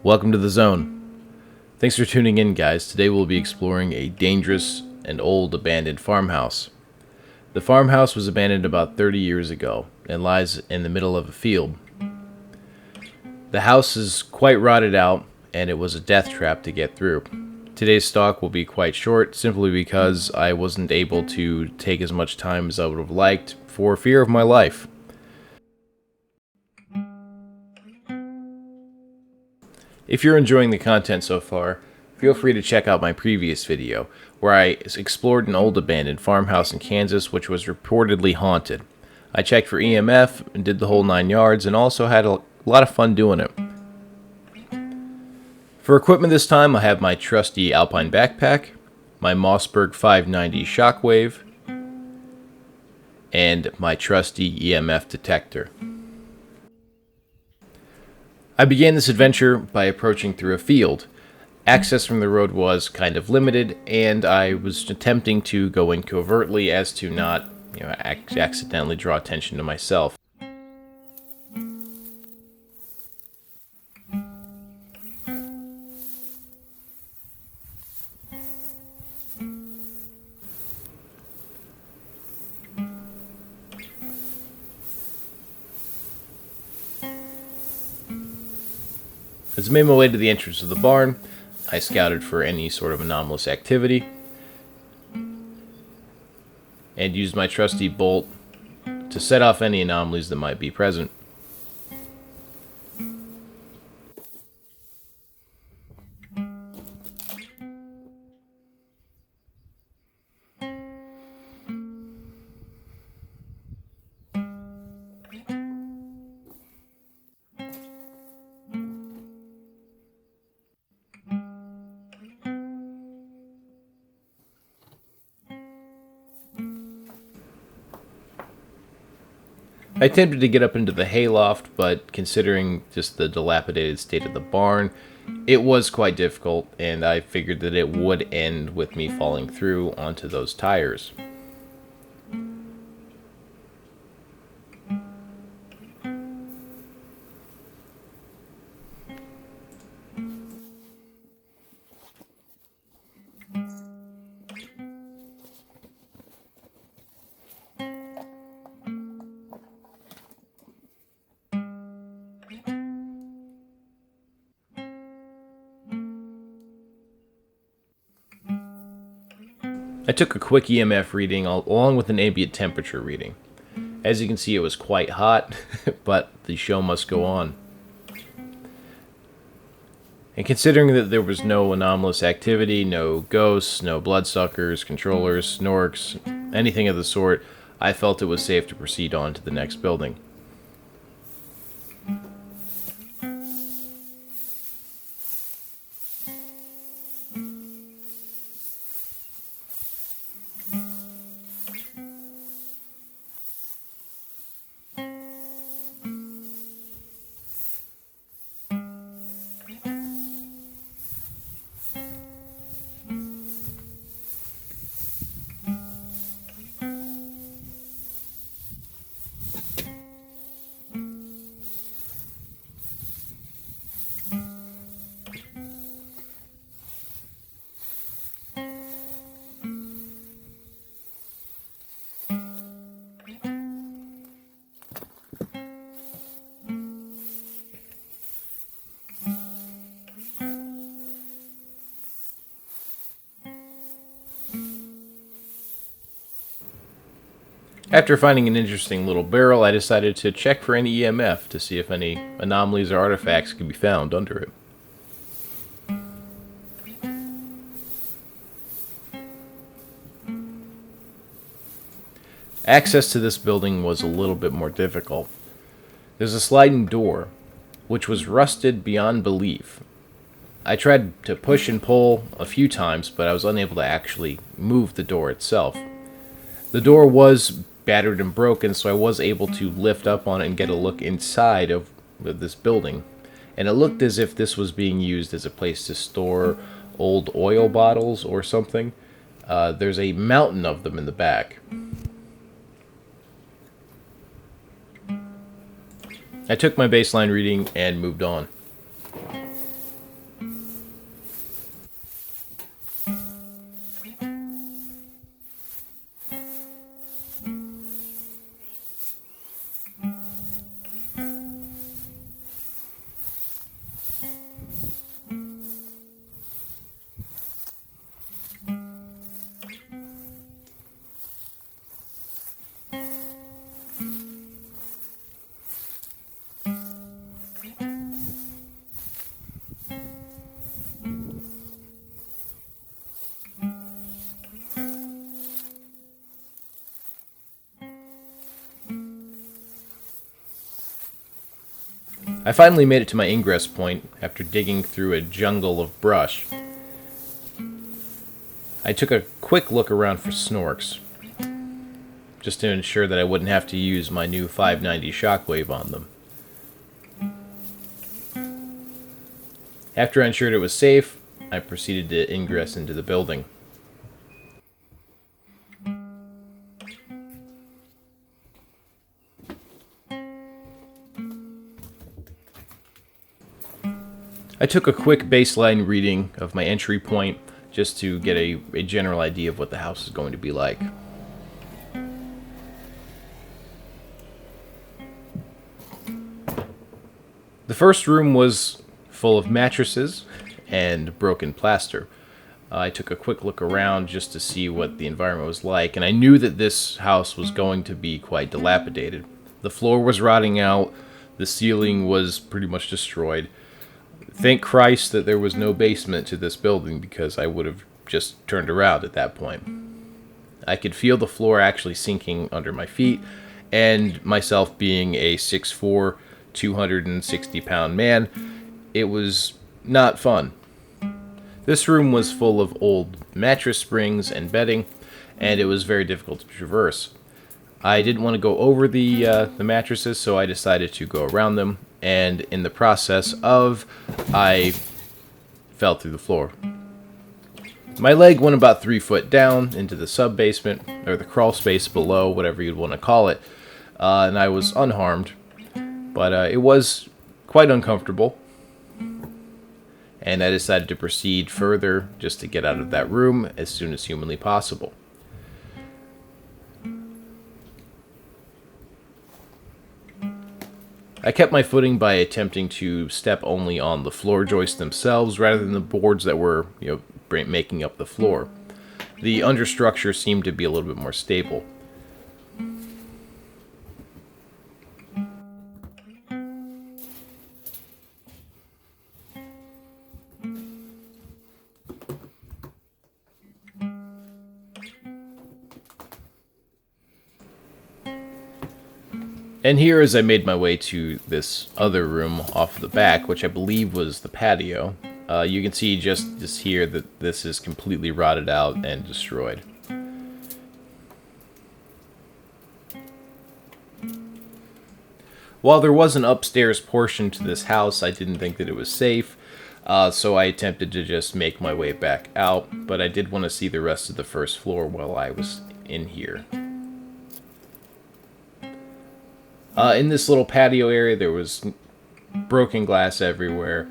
Welcome to the zone. Thanks for tuning in, guys. Today we'll be exploring a dangerous and old abandoned farmhouse. The farmhouse was abandoned about 30 years ago and lies in the middle of a field. The house is quite rotted out and it was a death trap to get through. Today's talk will be quite short simply because I wasn't able to take as much time as I would have liked for fear of my life. If you're enjoying the content so far, feel free to check out my previous video, where I explored an old abandoned farmhouse in Kansas which was reportedly haunted. I checked for EMF and did the whole 9 yards and also had a lot of fun doing it. For equipment this time, I have my trusty Alpine backpack, my Mossberg 590 Shockwave, and my trusty EMF detector. I began this adventure by approaching through a field. Access from the road was kind of limited, and I was attempting to go in covertly as to not, accidentally draw attention to myself. As I made my way to the entrance of the barn, I scouted for any sort of anomalous activity and used my trusty bolt to set off any anomalies that might be present. I attempted to get up into the hayloft, but considering just the dilapidated state of the barn, it was quite difficult, and I figured that it would end with me falling through onto those tires. I took a quick EMF reading along with an ambient temperature reading. As you can see, it was quite hot, but the show must go on. And considering that there was no anomalous activity, no ghosts, no bloodsuckers, controllers, snorks, anything of the sort, I felt it was safe to proceed on to the next building. After finding an interesting little barrel, I decided to check for any EMF to see if any anomalies or artifacts could be found under it. Access to this building was a little bit more difficult. There's a sliding door, which was rusted beyond belief. I tried to push and pull a few times, but I was unable to actually move the door itself. The door was battered and broken, so I was able to lift up on it and get a look inside of this building. And it looked as if this was being used as a place to store old oil bottles or something. There's a mountain of them in the back. I took my baseline reading and moved on. I finally made it to my ingress point after digging through a jungle of brush. I took a quick look around for snorks, just to ensure that I wouldn't have to use my new 590 shockwave on them. After I ensured it was safe, I proceeded to ingress into the building. I took a quick baseline reading of my entry point just to get a general idea of what the house is going to be like. The first room was full of mattresses and broken plaster. I took a quick look around just to see what the environment was like, and I knew that this house was going to be quite dilapidated. The floor was rotting out, the ceiling was pretty much destroyed. Thank Christ that there was no basement to this building, because I would have just turned around at that point. I could feel the floor actually sinking under my feet, and myself being a 6'4", 260-pound man, it was not fun. This room was full of old mattress springs and bedding, and it was very difficult to traverse. I didn't want to go over the mattresses, so I decided to go around them, and in the process I fell through the floor. My leg went about 3 foot down into the sub-basement, or the crawl space below, whatever you'd want to call it, and I was unharmed, but it was quite uncomfortable, and I decided to proceed further just to get out of that room as soon as humanly possible. I kept my footing by attempting to step only on the floor joists themselves rather than the boards that were, making up the floor. The understructure seemed to be a little bit more stable. And here, as I made my way to this other room off the back, which I believe was the patio, you can see just here that this is completely rotted out and destroyed. While there was an upstairs portion to this house, I didn't think that it was safe, so I attempted to just make my way back out, but I did want to see the rest of the first floor while I was in here. In this little patio area, there was broken glass everywhere,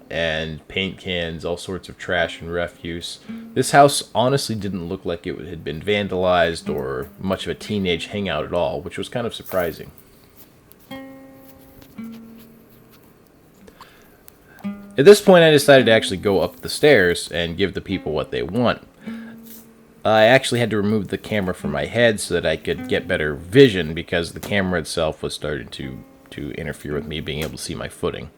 and paint cans, all sorts of trash and refuse. This house honestly didn't look like it had been vandalized or much of a teenage hangout at all, which was kind of surprising. At this point, I decided to actually go up the stairs and give the people what they want. I actually had to remove the camera from my head so that I could get better vision, because the camera itself was starting to interfere with me being able to see my footing.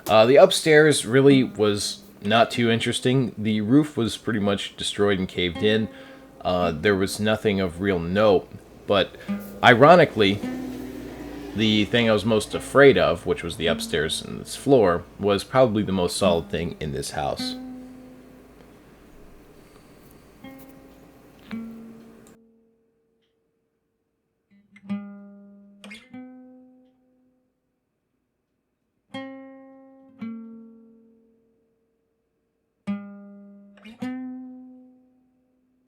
The upstairs really was not too interesting. The roof was pretty much destroyed and caved in. There was nothing of real note, but ironically, the thing I was most afraid of, which was the upstairs and this floor, was probably the most solid thing in this house.